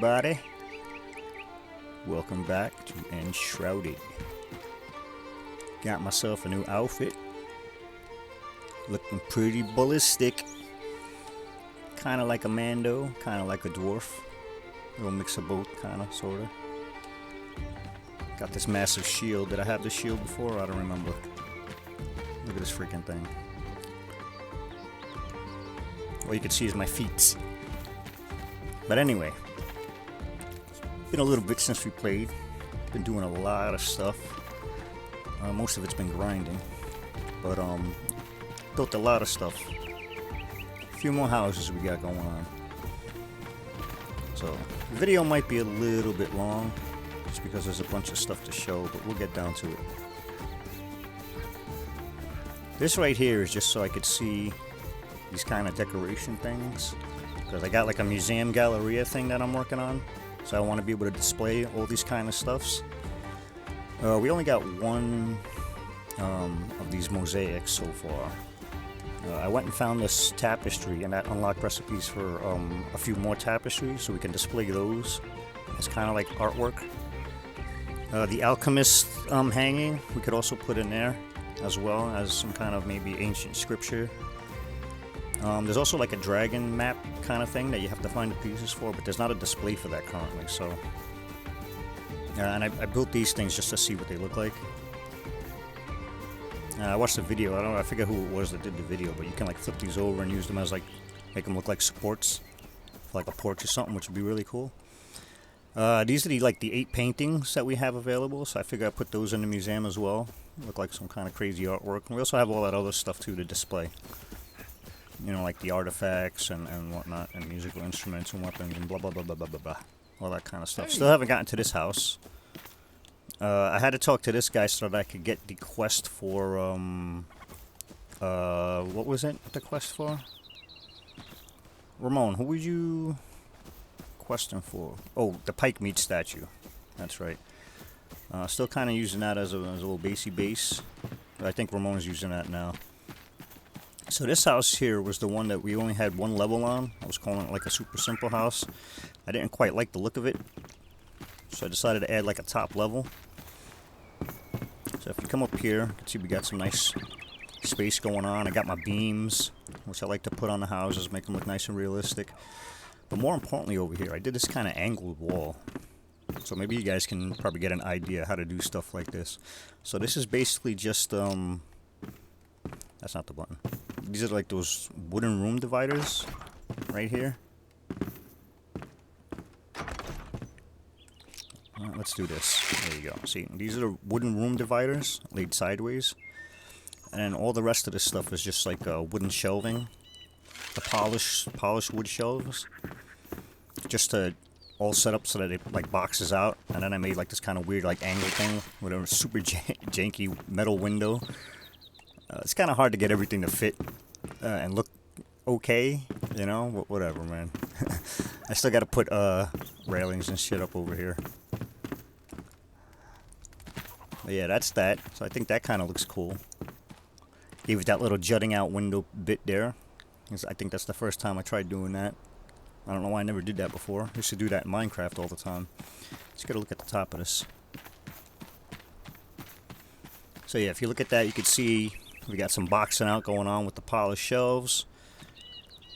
everybody. Welcome back to Enshrouded. Got myself a new outfit. Looking pretty ballistic. Kinda like a Mando, kinda like a dwarf. A little mix of both, kinda, sorta. Got this massive shield. Did I have this shield before? I don't remember. Look at this freaking thing. All you can see is my feet. But anyway, been a little bit since we played. Been doing a lot of stuff. Most of it's been grinding, but built a lot of stuff. A few more houses we got going on. So the video might be a little bit long, just because there's a bunch of stuff to show, but we'll get down to it. This right here is just so I could see these kind of decoration things, because I got like a museum Galleria thing that I'm working on, so I want to be able to display all these kind of stuffs. We only got one of these mosaics so far. I went and found this tapestry, and that unlocked recipes for a few more tapestries, so we can display those as kind of like artwork. The alchemist hanging we could also put in there, as well as some kind of maybe ancient scripture. There's also like a dragon map kind of thing that you have to find the pieces for, but there's not a display for that currently, so... and I built these things just to see what they look like. I watched the video. I forget who it was that did the video, but you can like flip these over and use them as like, make them look like supports for like a porch or something, which would be really cool. These are the 8 paintings that we have available, so I figure I put those in the museum as well. Look like some kind of crazy artwork. And we also have all that other stuff too to display. You know, like the artifacts and whatnot, and musical instruments and weapons and blah blah blah blah blah blah blah. All that kind of stuff. Still haven't gotten to this house. I had to talk to this guy so that I could get the quest for, what was it? The quest for? Ramon, who were you questing for? Oh, the pike meat statue. That's right. Still kind of using that as a little basey base. But I think Ramon's using that now. So this house here was the one that we only had one level on. I was calling it like a super simple house. I didn't quite like the look of it, so I decided to add like a top level. So if you come up here, you can see we got some nice space going on. I got my beams, which I like to put on the houses, make them look nice and realistic. But more importantly over here, I did this kind of angled wall. So maybe you guys can probably get an idea how to do stuff like this. So this is basically just, that's not the button. These are like those wooden room dividers right here. Let's do this. There you go. See, these are the wooden room dividers laid sideways. And then all the rest of this stuff is just like wooden shelving. The polished wood shelves. Just to all set up so that it like boxes out. And then I made like this kind of weird like angle thing with a super janky metal window. It's kind of hard to get everything to fit and look okay, you know, whatever, man. I still got to put railings and shit up over here. But yeah, that's that. So I think that kind of looks cool. Gave it that little jutting out window bit there. I think that's the first time I tried doing that. I don't know why I never did that before. I used to do that in Minecraft all the time. Let's get a look at the top of this. So yeah, if you look at that, you can see we got some boxing out going on with the polished shelves,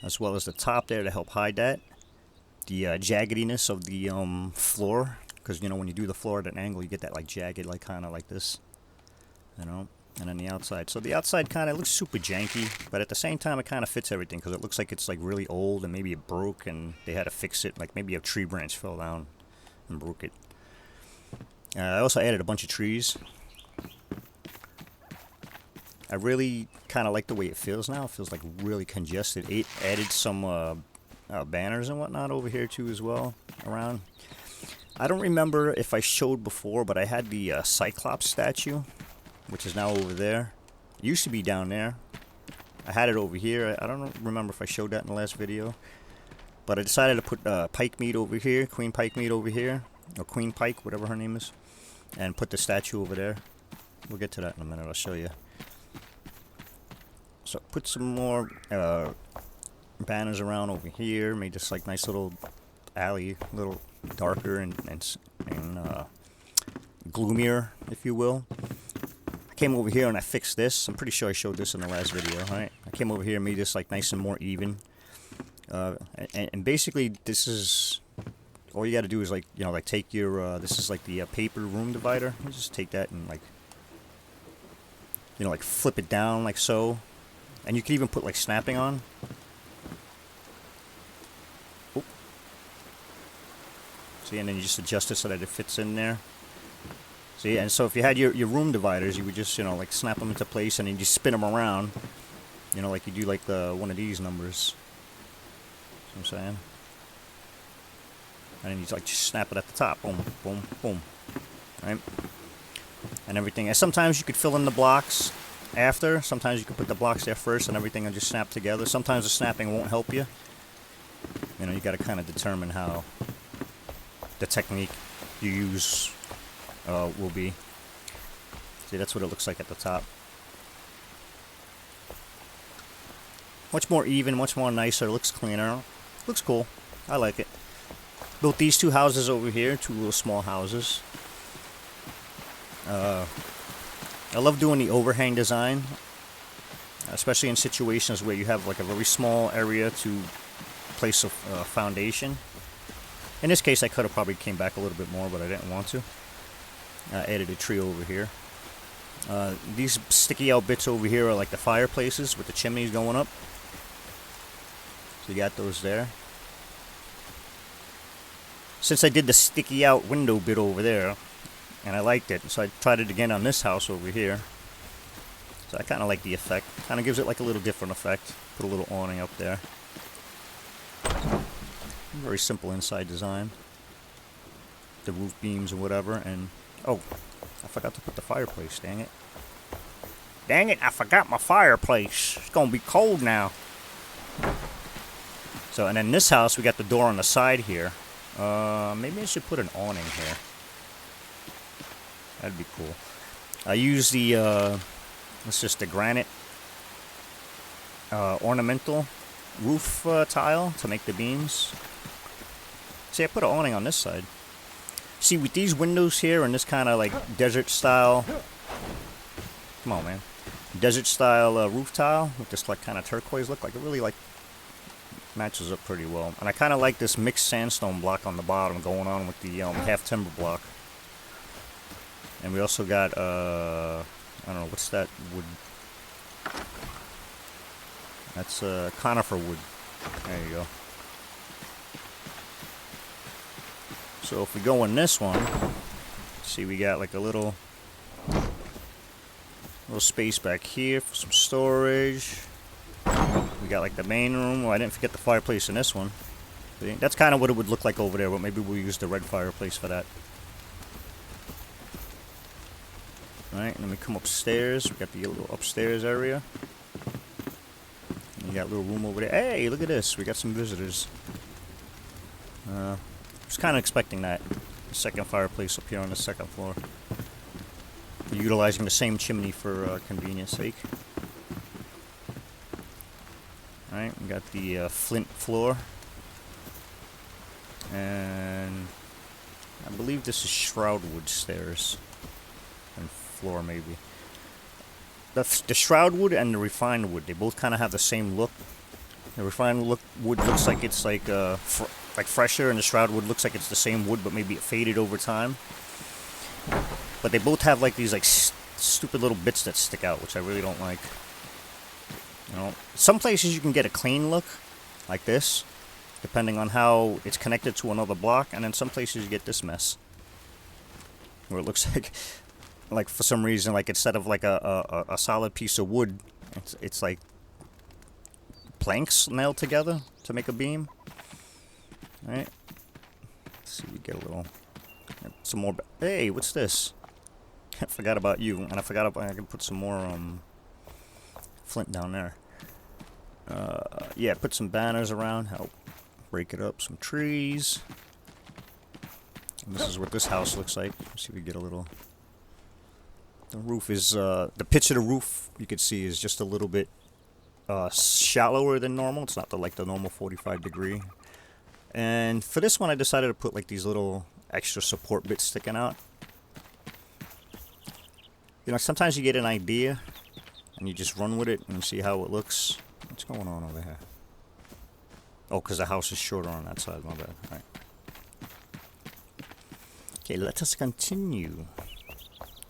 as well as the top there to help hide that. The jaggediness of the floor, because you know when you do the floor at an angle, you get that like jagged, like kind of like this, you know. And then the outside. So the outside kind of looks super janky, but at the same time it kind of fits everything, because it looks like it's like really old and maybe it broke and they had to fix it. Like maybe a tree branch fell down and broke it. I also added a bunch of trees. I really kind of like the way it feels now. It feels like really congested. Added some banners and whatnot over here too as well around. I don't remember if I showed before, but I had the Cyclops statue, which is now over there. It used to be down there. I had it over here. I don't remember if I showed that in the last video. But I decided to put pike meat over here, queen pike meat over here, or queen pike, whatever her name is, and put the statue over there. We'll get to that in a minute. I'll show you. So put some more banners around over here. Made this like nice little alley, little darker and gloomier, if you will. I came over here and I fixed this. I'm pretty sure I showed this in the last video, right? I came over here and made this like nice and more even. And basically, this is all you got to do is like, you know, like take your this is like the paper room divider. You just take that and like, you know, like flip it down like so, and you can even put like snapping on. Oop. See, and then you just adjust it so that it fits in there. See, and so if you had your room dividers, you would just, you know, like snap them into place and then you spin them around, you know, like you do like one of these numbers. See what I'm saying? And then you like just snap it at the top, boom, boom, boom, right? And everything. And sometimes you could fill in the blocks after. Sometimes you could put the blocks there first, and everything will just snap together. Sometimes the snapping won't help you. You know, you got to kind of determine how the technique you use will be. See, that's what it looks like at the top. Much more even, much more nicer. Looks cleaner. Looks cool. I like it. Built these two houses over here, two little small houses. I love doing the overhang design, especially in situations where you have like a very small area to place a foundation. In this case, I could have probably came back a little bit more, but I didn't want to. I added a tree over here. These sticky out bits over here are like the fireplaces with the chimneys going up. So you got those there. Since I did the sticky out window bit over there, and I liked it, so I tried it again on this house over here. So I kind of like the effect. Kind of gives it like a little different effect. Put a little awning up there. Very simple inside design. The roof beams or whatever, and oh, I forgot to put the fireplace, dang it. Dang it, I forgot my fireplace. It's gonna be cold now. So, and then this house, we got the door on the side here. Maybe I should put an awning here. That'd be cool. I use the, it's just the granite ornamental roof tile to make the beams. See, I put an awning on this side. See, with these windows here and this kind of like desert style, come on, man, desert style roof tile with this like kind of turquoise look, like it really like matches up pretty well. And I kind of like this mixed sandstone block on the bottom going on with the half timber block. And we also got I don't know, what's that wood? That's conifer wood. There you go. So if we go in this one, see, we got like a little space back here for some storage. We got like the main room. Well, I didn't forget the fireplace in this one. That's kind of what it would look like over there, but maybe we'll use the red fireplace for that. Alright, let me come upstairs. We got the little upstairs area. You got a little room over there. Hey, look at this. We got some visitors. I was kind of expecting that. The second fireplace up here on the second floor. We're utilizing the same chimney for convenience sake. Alright, we got the flint floor. And I believe this is Enshrouded stairs. And floor, maybe. The shroud wood and the refined wood, they both kind of have the same look. The refined wood looks like it's like fresher, and the shroud wood looks like it's the same wood, but maybe it faded over time. But they both have like these like stupid little bits that stick out, which I really don't like. You know, some places you can get a clean look, like this, depending on how it's connected to another block, and then some places you get this mess, where it looks like for some reason, like instead of like a solid piece of wood, it's like planks nailed together to make a beam. All right, let's see, we get a little, some more. Hey, what's this? I forgot about you, and I forgot about, I can put some more flint down there. Yeah, put some banners around, help break it up, some trees. And this is what this house looks like. Let's see if we get a little. The roof is, the pitch of the roof, you can see, is just a little bit shallower than normal. It's not like the normal 45 degree. And for this one, I decided to put like these little extra support bits sticking out. You know, sometimes you get an idea and you just run with it and see how it looks. What's going on over here? Oh, because the house is shorter on that side. My bad. All right. Okay, let us continue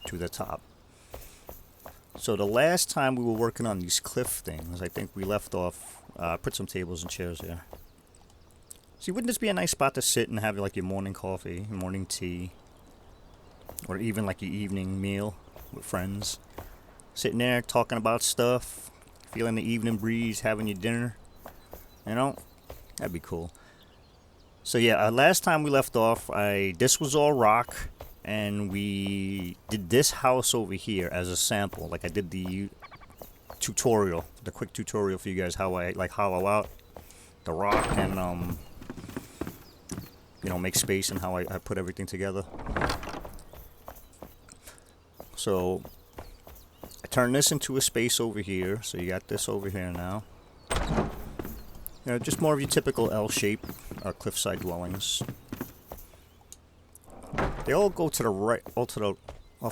to the top. So the last time we were working on these cliff things, I think we left off, put some tables and chairs there. See, wouldn't this be a nice spot to sit and have like your morning coffee, morning tea, or even like your evening meal with friends? Sitting there talking about stuff, feeling the evening breeze, having your dinner, you know? That'd be cool. So yeah, last time we left off, this was all rock, and we did this house over here as a sample. Like I did the tutorial, the quick tutorial for you guys how I like hollow out the rock and you know, make space and how I put everything together. So I turned this into a space over here. So you got this over here now. You know, just more of your typical L-shape cliffside dwellings. They all go to the right, off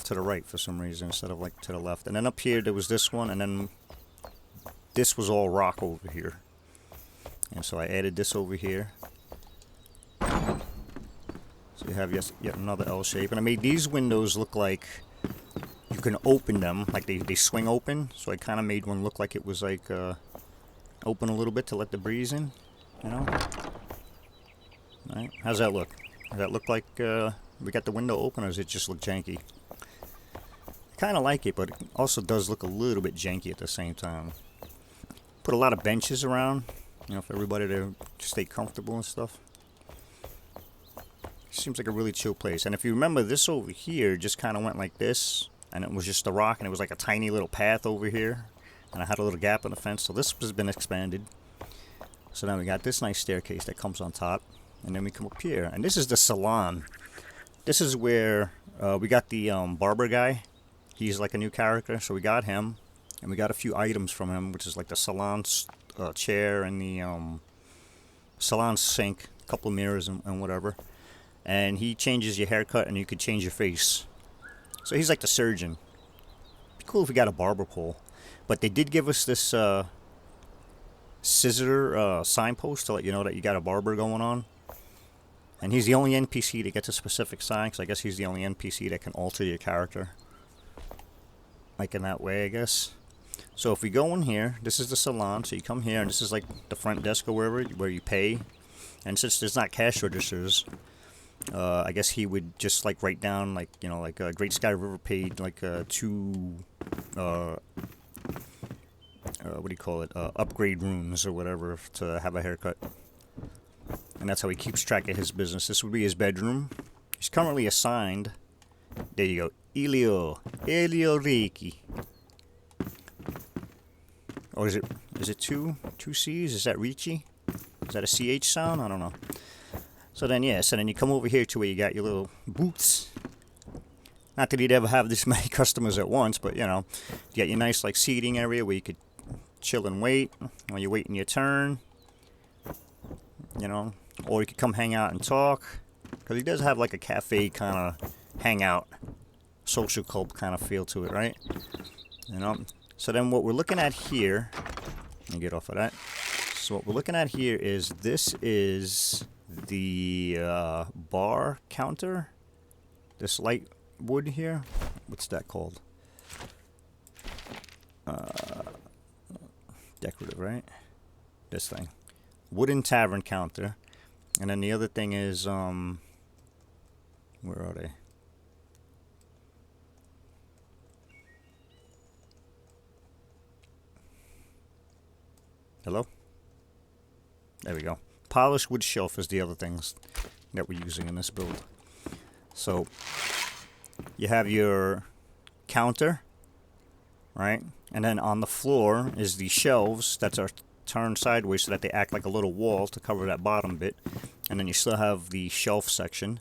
to the right for some reason instead of like to the left. And then up here there was this one, and then this was all rock over here. And so I added this over here. So you have yet another L shape, and I made these windows look like you can open them, like they swing open. So I kind of made one look like it was like open a little bit to let the breeze in, you know. All right, how's that look? Does that look like we got the window open, or does it just look janky? I kind of like it, but it also does look a little bit janky at the same time. Put a lot of benches around, you know, for everybody to stay comfortable and stuff. Seems like a really chill place. And if you remember, this over here just kind of went like this, and it was just a rock, and it was like a tiny little path over here, and I had a little gap in the fence. So this has been expanded. So now we got this nice staircase that comes on top, and then we come up here, and this is the salon. This is where we got the Barber guy. He's like a new character, so we got him, and we got a few items from him, which is like the salon chair and the salon sink, a couple of mirrors and whatever. And he changes your haircut, and you could change your face. So he's like the surgeon. Be cool if we got a barber pole. But they did give us this scissor signpost to let you know that you got a barber going on. And he's the only NPC that gets a specific sign, because I guess he's the only NPC that can alter your character. Like in that way, I guess. So if we go in here, this is the salon. So you come here, and this is like the front desk or wherever, where you pay. And since there's not cash registers, I guess he would just like write down, like, you know, like Great Sky River paid like two what do you call it, upgrade rooms or whatever to have a haircut. And that's how he keeps track of his business. This would be his bedroom. He's currently assigned, there you go, Elio Reiki. Or is it two C's? Is that Ricci? Is that a CH sound? I don't know. So then, yeah, so then you come over here to where you got your little booths. Not that you'd ever have this many customers at once, but, you know, you got your nice, like, seating area where you could chill and wait while you're waiting your turn. You know, or you could come hang out and talk. Because he does have, like, a cafe kind of hangout, social club kind of feel to it, right? You know, so then what we're looking at here, let me get off of that. So what we're looking at here is, this is the bar counter, this light wood here. What's that called? Decorative, right? This thing, wooden tavern counter. And then the other thing is where are they? Hello? There we go. Polished wood shelf is the other things that we're using in this build. So you have your counter, right? And then on the floor is the shelves that are turned sideways so that they act like a little wall to cover that bottom bit. And then you still have the shelf section.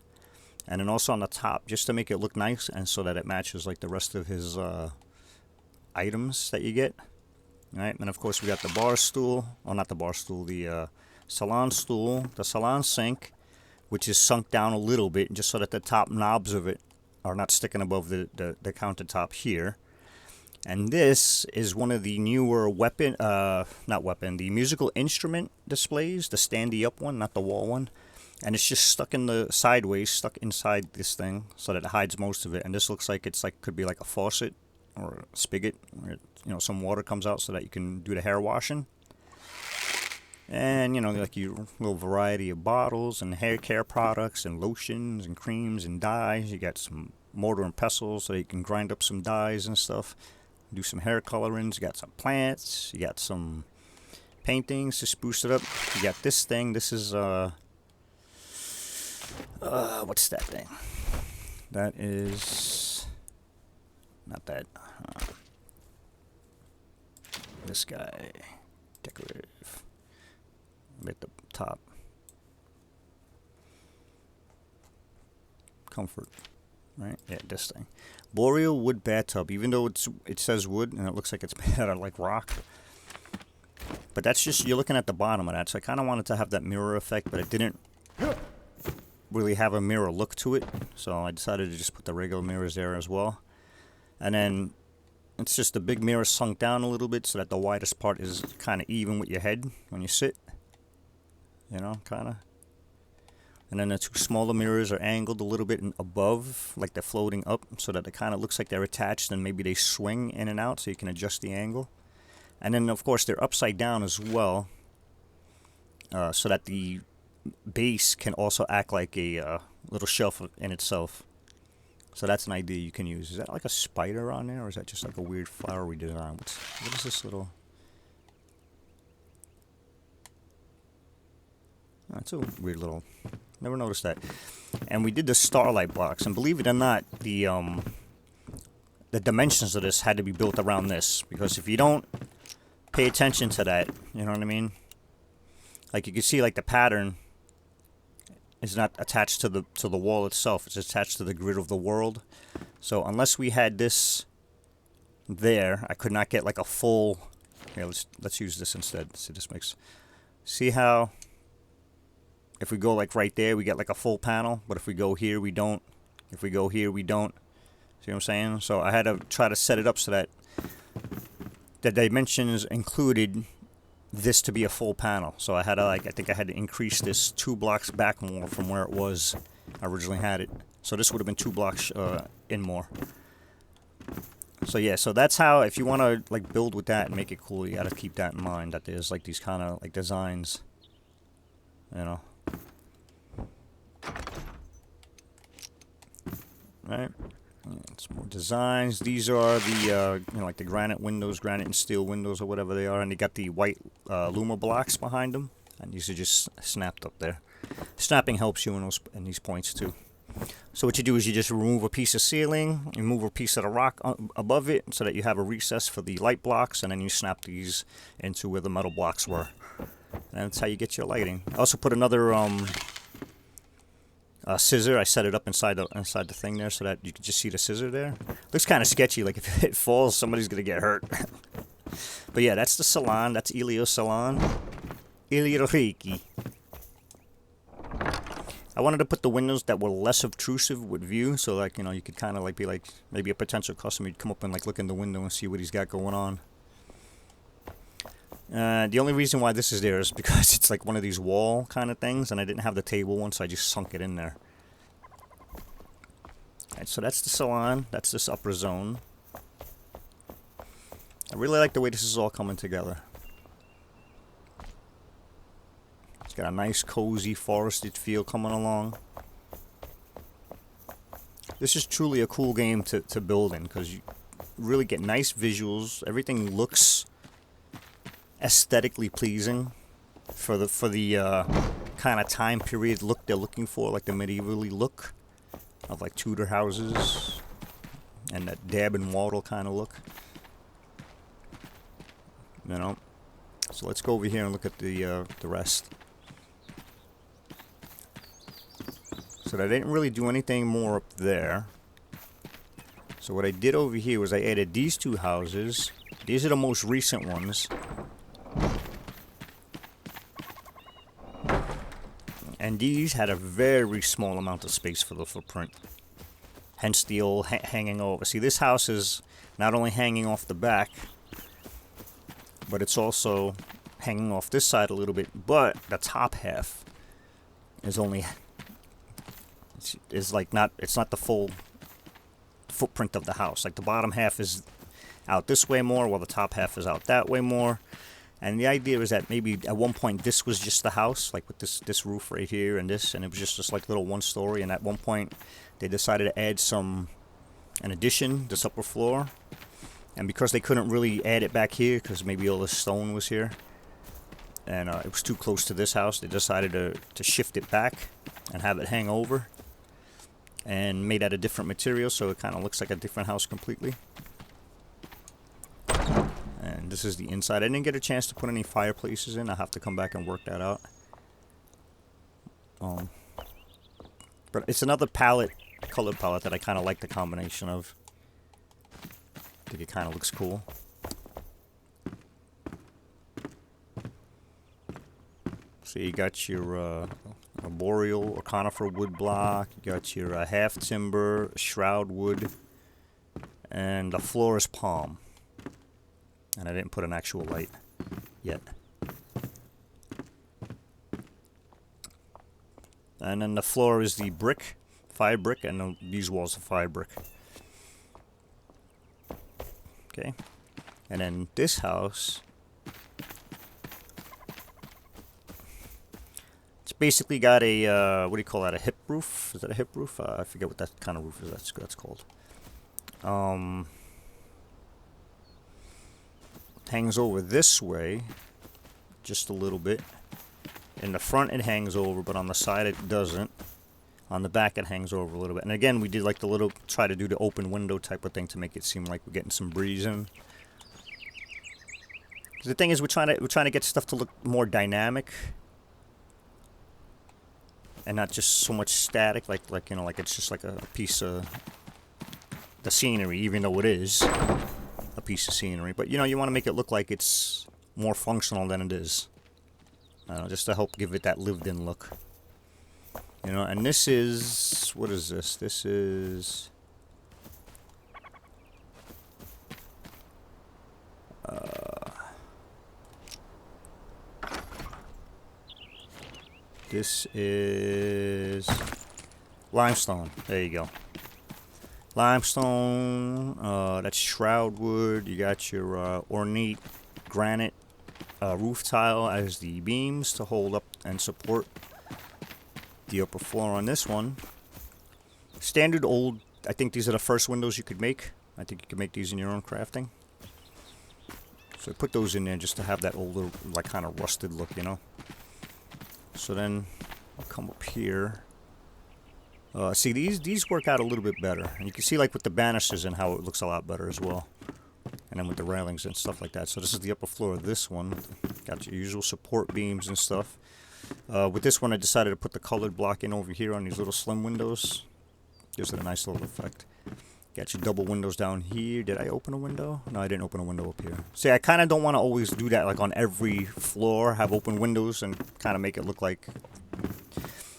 And then also on the top, just to make it look nice and so that it matches like the rest of his items that you get. Right? And of course we got the bar stool, or not the bar stool, the salon stool, the salon sink, which is sunk down a little bit just so that the top knobs of it are not sticking above the countertop here. And this is one of the newer the musical instrument displays, the standy up one, not the wall one. And it's just stuck in the sideways, stuck inside this thing so that it hides most of it. And this looks like it's like could be like a faucet or a spigot where, you know, some water comes out so that you can do the hair washing. And, you know, like your little variety of bottles and hair care products and lotions and creams and dyes. You got some mortar and pestle so that you can grind up some dyes and stuff. Do some hair colorings. You got some plants. You got some paintings to spruce it up. You got this thing. This is, what's that thing? That is, not that. This guy. Decorative. At the top. Comfort. Right? Yeah, this thing. Boreal wood bathtub. Even though it says wood and it looks like it's made out of like rock. But that's just, you're looking at the bottom of that. So I kind of wanted to have that mirror effect, but it didn't really have a mirror look to it. So I decided to just put the regular mirrors there as well. And then it's just the big mirror sunk down a little bit so that the widest part is kind of even with your head when you sit. You know, kind of. And then the two smaller mirrors are angled a little bit above, like they're floating up, so that it kind of looks like they're attached and maybe they swing in and out so you can adjust the angle. And then, of course, they're upside down as well, so that the base can also act like a little shelf in itself. So that's an idea you can use. Is that like a spider on there, or is that just like a weird flowery design? What is this little... That's a weird little... Never noticed that. And we did the starlight box, and believe it or not, the dimensions of this had to be built around this, because if you don't pay attention to that, you know what I mean? Like you can see, like the pattern is not attached to the wall itself; it's attached to the grid of the world. So unless we had this there, I could not get like a full. Here, let's use this instead. See, this makes. See how? If we go like right there, we get like a full panel. But if we go here, we don't. If we go here, we don't. See what I'm saying? So I had to try to set it up so that the dimensions included this to be a full panel. So I had to I think I had to increase this 2 blocks back more from where it was. I originally had it. So this would have been 2 blocks in more. So yeah, so that's how, if you want to like build with that and make it cool, you got to keep that in mind, that there's like these kind of like designs, you know. Right, some more designs. These are the you know, like the granite windows, granite and steel windows or whatever they are, and they got the white Luma blocks behind them, and these are just snapped up there. Snapping helps you in these points too. So what you do is you just remove a piece of ceiling, you move a piece of the rock above it so that you have a recess for the light blocks, and then you snap these into where the metal blocks were. And that's how you get your lighting. I also put another scissor. I set it up inside the thing there so that you can just see the scissor there. Looks kind of sketchy, like if it falls, somebody's gonna get hurt. But yeah, that's the salon. That's Elio's salon. Elio Reiki. I wanted to put the windows that were less obtrusive with view, so like, you know, you could kind of like be like maybe a potential customer. You'd come up and like look in the window and see what he's got going on. The only reason why this is there is because it's like one of these wall kind of things, and I didn't have the table one, so I just sunk it in there. Alright, so that's the salon. That's this upper zone. I really like the way this is all coming together. It's got a nice, cozy, forested feel coming along. This is truly a cool game to build in, because you really get nice visuals. Everything looks aesthetically pleasing for the kind of time period look they're looking for, like the medievally look of like Tudor houses and that dab and wattle kind of look, you know. So let's go over here and look at the rest. So I didn't really do anything more up there. So what I did over here was I added these 2 houses. These are the most recent ones. And these had a very small amount of space for the footprint. Hence the old hanging over. See, this house is not only hanging off the back, but it's also hanging off this side a little bit. But the top half is only, is like not, it's not the full footprint of the house. Like the bottom half is out this way more, while the top half is out that way more. And the idea is that maybe at one point this was just the house, like with this roof right here and this, and it was just like little one story. And at one point they decided to add an addition, this upper floor. And because they couldn't really add it back here, because maybe all the stone was here, and it was too close to this house, they decided to shift it back and have it hang over, and made out of different material, so it kind of looks like a different house completely. And this is the inside. I didn't get a chance to put any fireplaces in. I'll have to come back and work that out. But it's another palette, color palette, that I kind of like the combination of. I think it kind of looks cool. So you got your arboreal or conifer wood block. You got your half timber, shroud wood, and the floor is palm. And I didn't put an actual light yet. And then the floor is the brick, fire brick, and these walls are fire brick. Okay. And then this house, it's basically got a, what do you call that, a hip roof? Is that a hip roof? I forget what that kind of roof is that's called. Hangs over this way just a little bit. In the front it hangs over, but on the side it doesn't. On the back it hangs over a little bit. And again, we did like the little, try to do the open window type of thing to make it seem like we're getting some breeze in. The thing is, we're trying to get stuff to look more dynamic and not just so much static, like you know, like it's just like a piece of the scenery, even though it is a piece of scenery. But you know, you want to make it look like it's more functional than it is, just to help give it that lived-in look. You know, and this is, what is this? This is this is limestone. There you go. Limestone, that's shroud wood. You got your ornate granite roof tile as the beams to hold up and support the upper floor on this one. Standard old, I think these are the first windows you could make. I think you could make these in your own crafting. So I put those in there just to have that older, like kind of rusted look, you know. So then I'll come up here. See, these work out a little bit better. And you can see like with the banisters and how it looks a lot better as well. And then with the railings and stuff like that. So this is the upper floor of this one. Got your usual support beams and stuff. With this one I decided to put the colored block in over here on these little slim windows. Gives it a nice little effect. Got your double windows down here. Did I open a window? No, I didn't open a window up here. See, I kind of don't want to always do that, like on every floor, have open windows and kind of make it look like...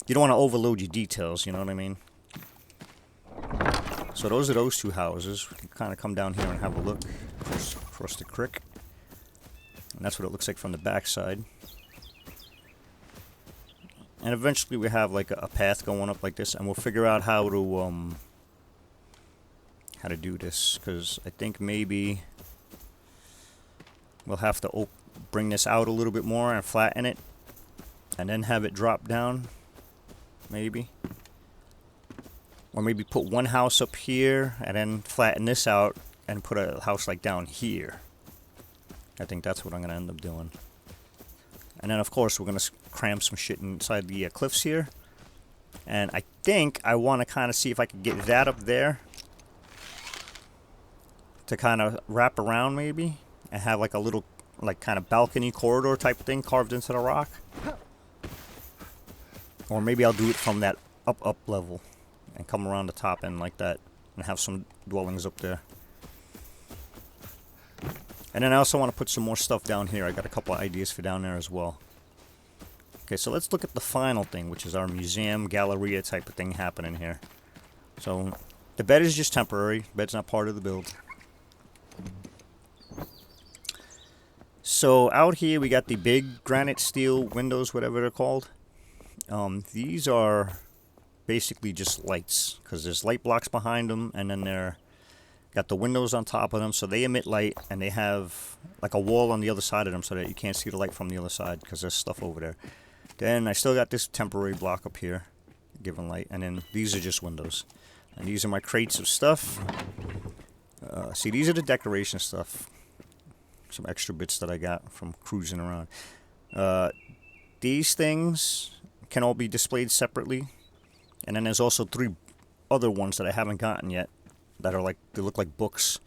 You don't want to overload your details, you know what I mean? So those are those two houses. We can kind of come down here and have a look across the creek. And that's what it looks like from the back side. And eventually we have like a path going up like this, and we'll figure out how to do this, because I think maybe we'll have to bring this out a little bit more and flatten it, and then have it drop down, maybe. Or maybe put one house up here and then flatten this out and put a house like down here. I think that's what I'm going to end up doing. And then of course we're going to cram some shit inside the cliffs here. And I think I want to kind of see if I can get that up there to kind of wrap around maybe, and have like a little like kind of balcony corridor type thing carved into the rock. Or maybe I'll do it from that up level and come around the top end like that and have some dwellings up there. And then I also want to put some more stuff down here. I got a couple of ideas for down there as well. Okay, so let's look at the final thing, which is our museum, Galleria type of thing happening here. So the bed is just temporary. Bed's not part of the build. So out here we got the big granite steel windows, whatever they're called. These are basically just lights, because there's light blocks behind them, and then they're got the windows on top of them, so they emit light, and they have like a wall on the other side of them so that you can't see the light from the other side because there's stuff over there. Then I still got this temporary block up here giving light, and then these are just windows. And these are my crates of stuff. See, these are the decoration stuff. Some extra bits that I got from cruising around. These things can all be displayed separately. And then there's also 3 other ones that I haven't gotten yet that are like, they look like books.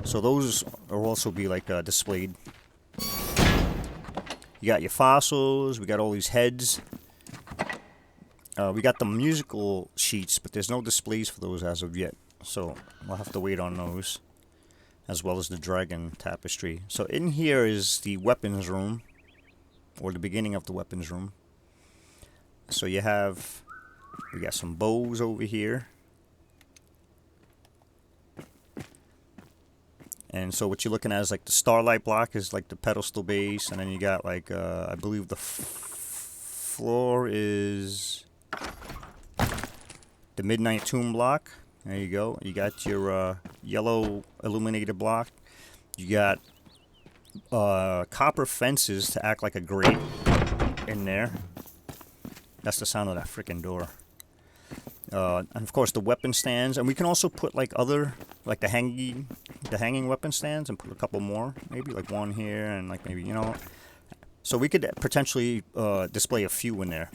So those will also be like displayed. You got your fossils, we got all these heads. We got the musical sheets, but there's no displays for those as of yet. So we'll have to wait on those, as well as the dragon tapestry. So in here is the weapons room, or the beginning of the weapons room. So we got some bows over here. And so what you're looking at is like the starlight block is like the pedestal base, and then you got like, I believe the floor is the Midnight Tomb block. There you go. You got your yellow illuminated block. You got copper fences to act like a grate in there. That's the sound of that freaking door. And of course the weapon stands, and we can also put like other, like the hanging weapon stands, and put a couple more, maybe like one here, and like maybe, you know, so we could potentially display a few in there.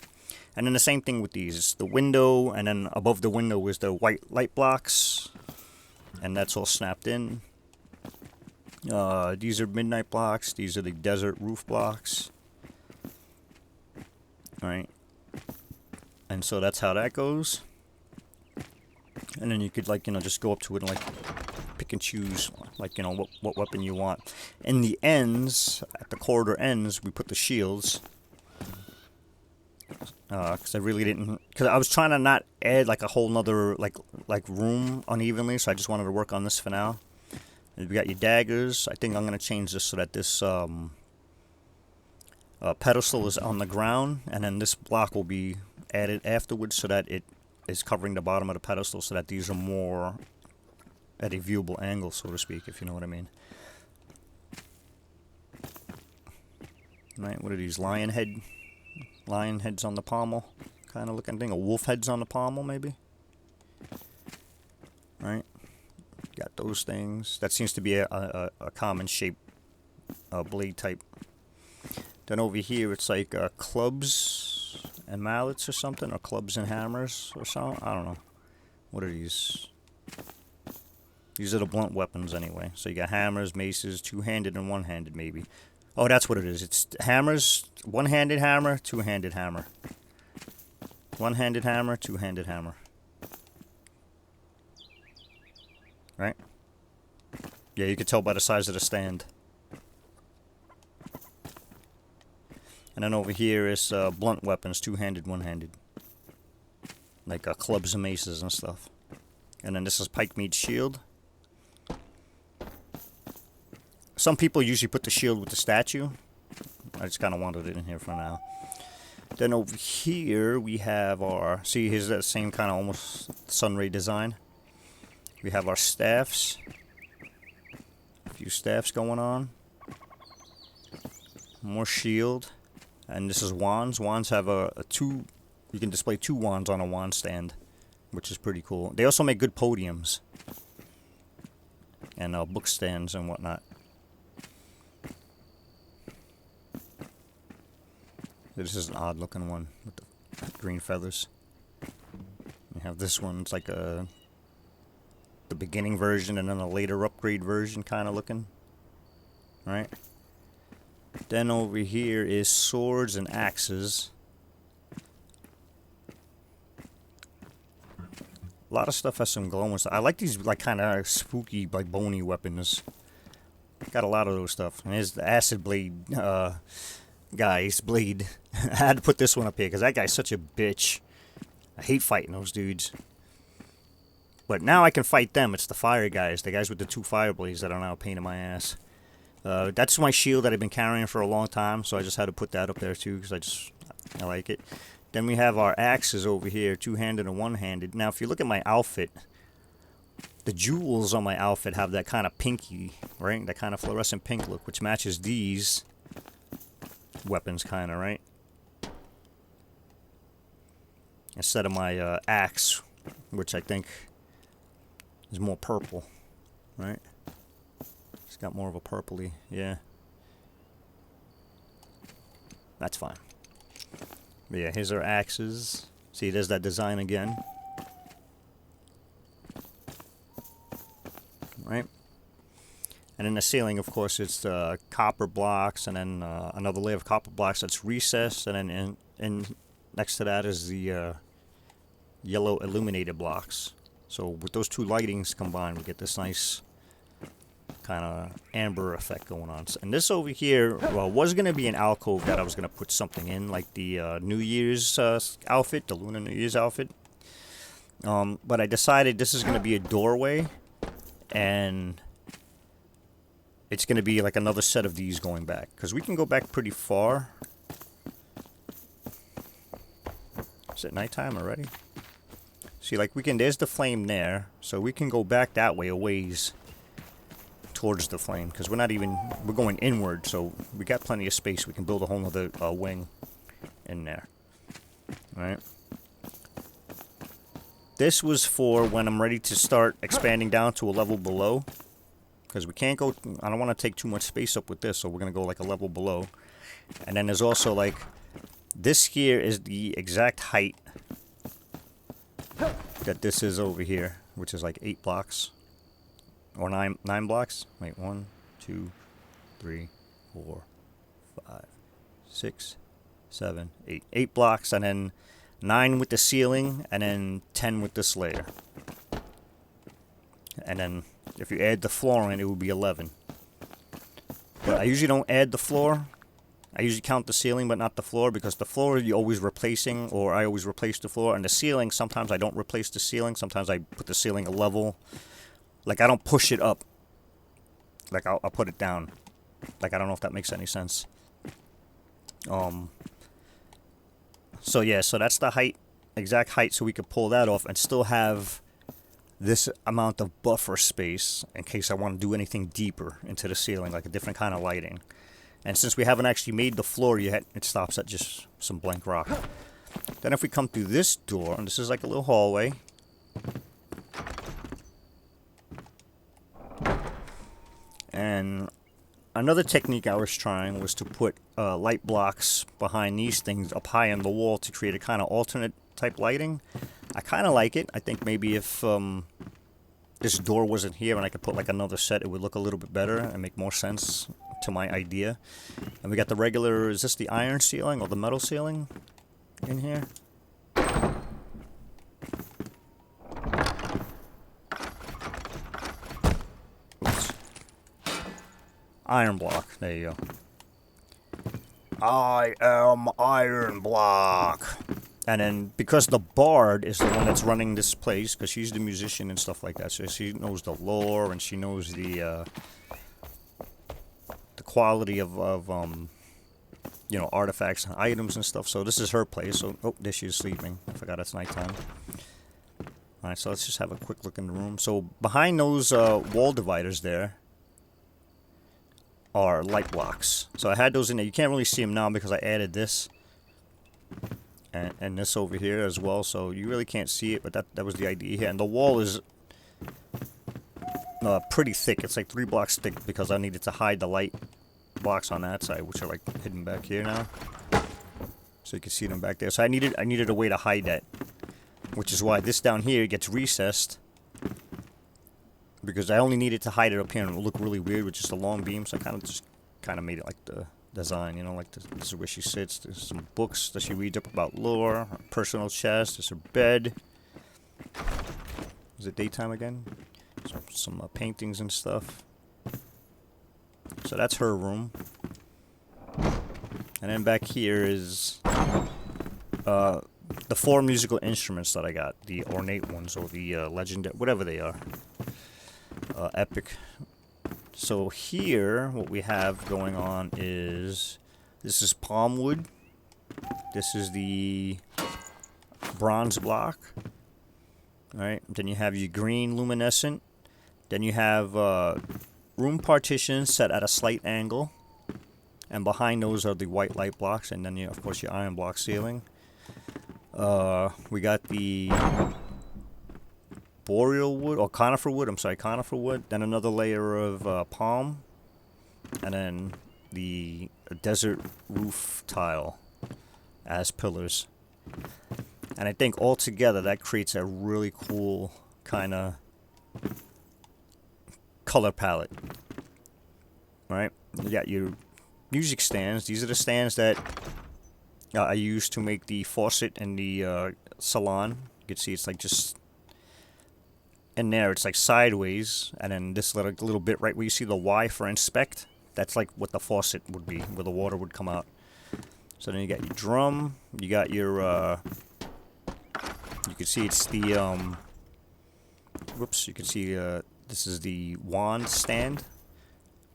And then the same thing with these, the window, and then above the window is the white light blocks, and that's all snapped in. These are midnight blocks. These are the desert roof blocks. All right, and so that's how that goes. And then you could, like, you know, just go up to it and like pick and choose, like, you know, what weapon you want. In the ends, at the corridor ends, we put the shields. Because I really didn't, because I was trying to not add like a whole nother like room unevenly, so I just wanted to work on this for now. And we got your daggers. I think I'm gonna change this so that this pedestal is on the ground, and then this block will be added afterwards so that it is covering the bottom of the pedestal, so that these are more at a viewable angle, so to speak, if you know what I mean. Right, what are these, lion heads on the pommel kind of looking thing, a wolf heads on the pommel maybe. Right, got those things. That seems to be a common shape blade type. Then over here it's like clubs and mallets or something, or clubs and hammers or something. I don't know. What are these? These are the blunt weapons anyway. So you got hammers, maces, two-handed and one-handed maybe. Oh, that's what it is. It's hammers, one-handed hammer, two-handed hammer. One-handed hammer, two-handed hammer. Right? Yeah, you can tell by the size of the stand. And then over here is blunt weapons, two-handed, one-handed. Like clubs and maces and stuff. And then this is pike meets shield. Some people usually put the shield with the statue. I just kind of wanted it in here for now. Then over here we have our, see, here's that same kind of almost sunray design. We have our staffs. A few staffs going on. More shield. And this is wands. Wands have a two, you can display 2 wands on a wand stand, which is pretty cool. They also make good podiums. And book stands and whatnot. This is an odd looking one with the green feathers. You have this one, it's like the beginning version and then a later upgrade version kind of looking. Right? Then over here is swords and axes. A lot of stuff has some glowing stuff. I like these like kind of spooky, like bony weapons. Got a lot of those stuff. And here's the acid blade guy's blade. I had to put this one up here because that guy's such a bitch. I hate fighting those dudes. But now I can fight them. It's the fire guys. The guys with the 2 fire blades that are now a pain in my ass. That's my shield that I've been carrying for a long time. So I just had to put that up there too because I like it. Then we have our axes over here. 2-handed and 1-handed. Now if you look at my outfit. The jewels on my outfit have that kind of pinky, right? That kind of fluorescent pink look, which matches these weapons kind of, right? Instead of my axe, which I think is more purple, right? It's got more of a purpley, yeah. That's fine. But yeah, here's our axes. See, there's that design again. Right? And in the ceiling, of course, it's copper blocks, and then another layer of copper blocks that's recessed, and then in next to that is the yellow illuminated blocks. So with those 2 lightings combined, we get this nice kind of amber effect going on. And this over here was going to be an alcove that I was going to put something in, like the New Year's outfit, the Lunar New Year's outfit. But I decided this is going to be a doorway. And it's going to be like another set of these going back. Because we can go back pretty far. Is it nighttime already? See, like there's the flame there. So we can go back that way a ways towards the flame. Because we're going inward. So we got plenty of space. We can build a whole other wing in there. Alright. This was for when I'm ready to start expanding down to a level below. Because we can't go... I don't want to take too much space up with this, so we're going to go like a level below. And then there's also like... This here is the exact height that this is over here. Which is like 8 blocks. Or 9 blocks. Wait, 1, 2, 3, 4, 5, 6, 7, 8. 8 blocks, and then... 9 with the ceiling, and then 10 with this layer. And then, if you add the floor in, it would be 11. But I usually don't add the floor. I usually count the ceiling, but not the floor, because the floor you're always replacing, or I always replace the floor. And the ceiling, sometimes I don't replace the ceiling. Sometimes I put the ceiling a level. Like, I don't push it up. Like, I'll put it down. Like, I don't know if that makes any sense. So yeah, so that's the height, exact height, so we could pull that off and still have this amount of buffer space in case I want to do anything deeper into the ceiling, like a different kind of lighting. And since we haven't actually made the floor yet, it stops at just some blank rock. Then if we come through this door, and this is like a little hallway. And another technique I was trying was to put light blocks behind these things up high on the wall to create a kind of alternate type lighting. I kind of like it. I think maybe if this door wasn't here and I could put like another set, it would look a little bit better and make more sense to my idea. And we got the regular, is this the iron ceiling or the metal ceiling in here? Oops. Iron block, there you go. I am Iron Block. And then, because the bard is the one that's running this place, because she's the musician and stuff like that, so she knows the lore and she knows the quality of you know, artifacts and items and stuff. So this is her place. So, oh, there she is sleeping. I forgot it's nighttime. Alright, so let's just have a quick look in the room. So behind those wall dividers there are light blocks. So I had those in there. You can't really see them now because I added this. And this over here as well, so you really can't see it, but that was the idea here. And the wall is pretty thick. It's like 3 blocks thick because I needed to hide the light blocks on that side, which are like hidden back here now. So you can see them back there. So I needed a way to hide that, which is why this down here gets recessed. Because I only needed to hide it up here and it would look really weird with just a long beam, so I kind of made it like the design, you know, like this is where she sits. There's some books that she reads up about lore, her personal chest, there's her bed. Is it daytime again? Some paintings and stuff. So that's her room. And then back here is the 4 musical instruments that I got. The ornate ones, or the legendary, whatever they are. Epic. So here, what we have going on is, this is palm wood. This is the bronze block. Alright, then you have your green luminescent. Then you have room partitions set at a slight angle. And behind those are the white light blocks. And then, of course, your iron block ceiling. We got the boreal wood, or conifer wood, conifer wood. Then another layer of palm. And then the desert roof tile as pillars. And I think altogether that creates a really cool kind of color palette. Alright, you got your music stands. These are the stands that I use to make the faucet and the salon. You can see it's like just in there, it's like sideways, and then this little bit right where you see the Y for inspect, that's like what the faucet would be, where the water would come out. So then you got your drum, you got your you can see it's the whoops, you can see this is the wand stand,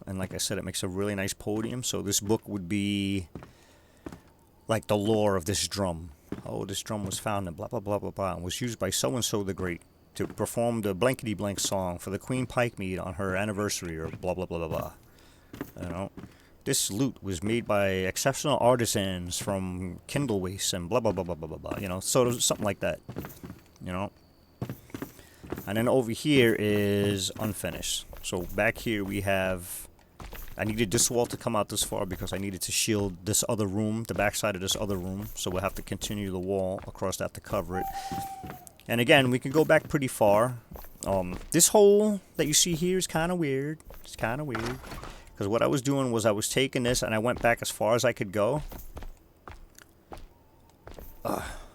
and like I said, it makes a really nice podium. So this book would be like the lore of this drum. Oh, this drum was found in blah blah blah blah blah and was used by so and so the great to perform the blankety blank song for the Queen Pikemead on her anniversary, or blah blah blah blah blah. You know, this lute was made by exceptional artisans from Kindle waste and blah blah blah blah blah blah blah. You know, so something like that. You know. And then over here is unfinished. So back here we have, I needed this wall to come out this far because I needed to shield this other room, the backside of this other room. So we'll have to continue the wall across that to cover it. And again, we can go back pretty far. This hole that you see here is kind of weird. It's kind of weird. Because what I was doing was I was taking this and I went back as far as I could go.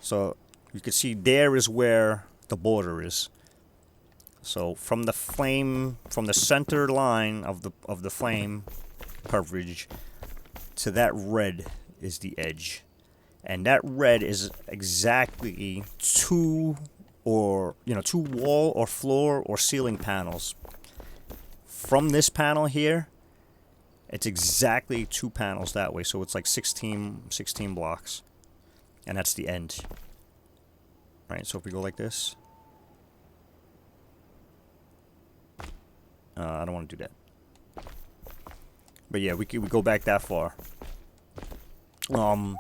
So you can see there is where the border is. So from the flame, from the center line of the flame coverage to that red is the edge, and that red is exactly two wall or floor or ceiling panels. From this panel here, it's exactly 2 panels that way. So it's like 16 blocks, and that's the end. Right. So if we go like this. I don't want to do that. But yeah, we go back that far. And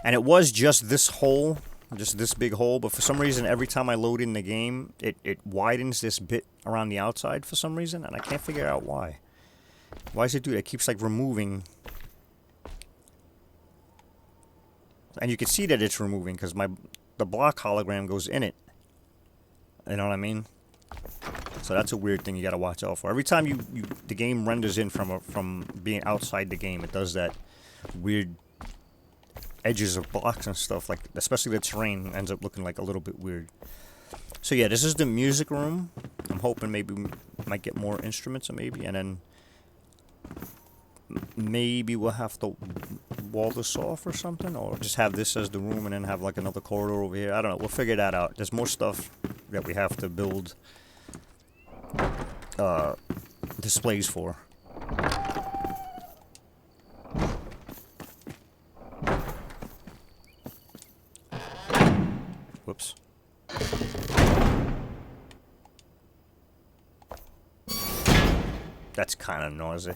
it was just this hole, just this big hole, but for some reason, every time I load in the game, it widens this bit around the outside for some reason, and I can't figure out why. Why does it do that? It keeps like removing. And you can see that it's removing because the block hologram goes in it. You know what I mean? So that's a weird thing you gotta watch out for. Every time the game renders in from being outside the game, it does that weird edges of blocks and stuff, like especially the terrain ends up looking like a little bit weird. So yeah, this is the music room. I'm hoping maybe we might get more instruments, and then maybe we'll have to wall this off or something, or just have this as the room and then have like another corridor over here. I don't know. We'll figure that out. There's more stuff that we have to build displays for. Whoops. That's kind of noisy.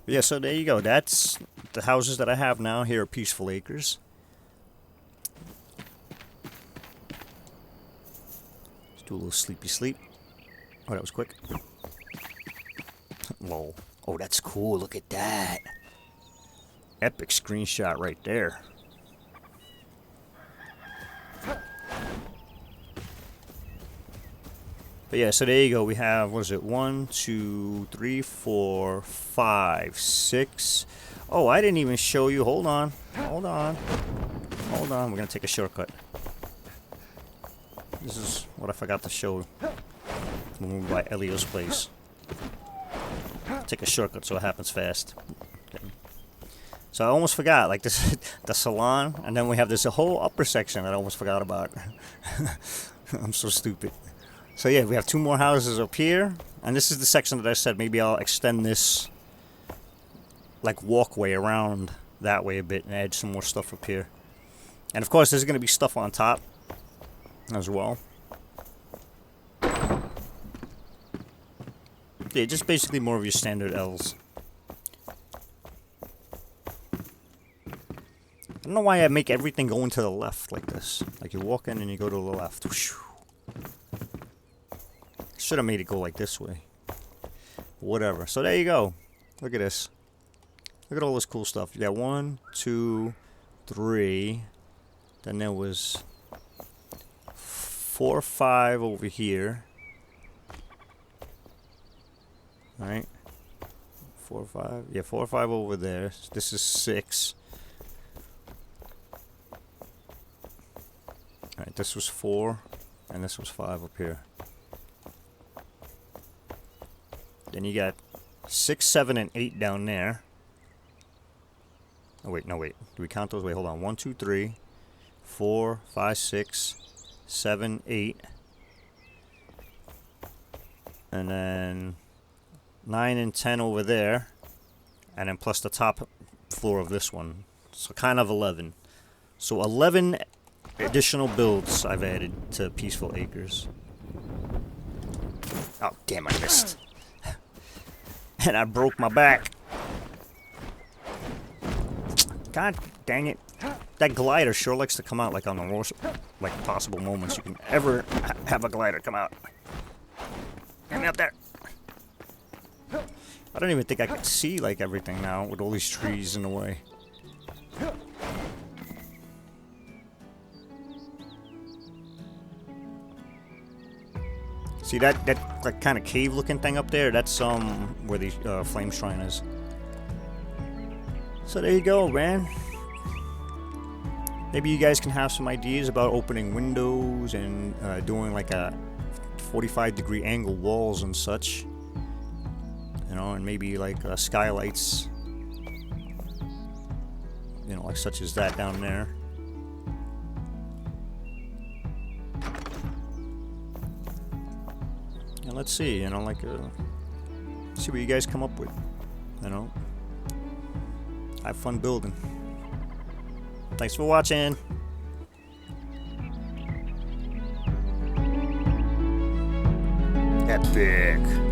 Yeah, so there you go. That's the houses that I have now here at Peaceful Acres. Let's do a little sleepy sleep. Oh, that was quick. Lol. Oh, that's cool. Look at that. Epic screenshot right there. But yeah, so there you go. We have, what is it? 1, 2, 3, 4, 5, 6. Oh, I didn't even show you. Hold on. Hold on. Hold on. We're going to take a shortcut. This is what I forgot to show when we were by Elio's place. Take a shortcut so it happens fast. Okay. So I almost forgot, like this, the salon, and then we have this whole upper section that I almost forgot about. I'm so stupid. So yeah, we have 2 more houses up here, and this is the section that I said maybe I'll extend this like walkway around that way a bit and add some more stuff up here. And of course, there's going to be stuff on top as well. Yeah, just basically more of your standard L's. I don't know why I make everything go into the left like this. Like you walk in and you go to the left. Should have made it go like this way. Whatever. So there you go. Look at this. Look at all this cool stuff. You got 1, 2, 3. Then there was 4, 5 over here. Alright. 4, 5. Yeah, 4, 5 over there. This is 6. Alright, this was 4, and this was 5 up here. Then you got 6, 7, and 8 down there. Oh wait, no wait. Do we count those? Wait, hold on. 1, 2, 3, 4, 5, 6, 7, 8. And then 9 and 10 over there. And then plus the top floor of this one. So kind of 11. So 11 additional builds I've added to Peaceful Acres. Oh, damn, I missed. And I broke my back. God dang it. That glider sure likes to come out like on the worst like possible moments you can ever have a glider come out. Get me up there. I don't even think I can see like everything now with all these trees in the way. See that like kind of cave looking thing up there? That's where the flame shrine is. So there you go, man. Maybe you guys can have some ideas about opening windows and doing like a 45-degree angle walls and such. You know, and maybe like skylights. You know, like such as that down there. And let's see, you know, like see what you guys come up with. You know, have fun building. Thanks for watching. Epic.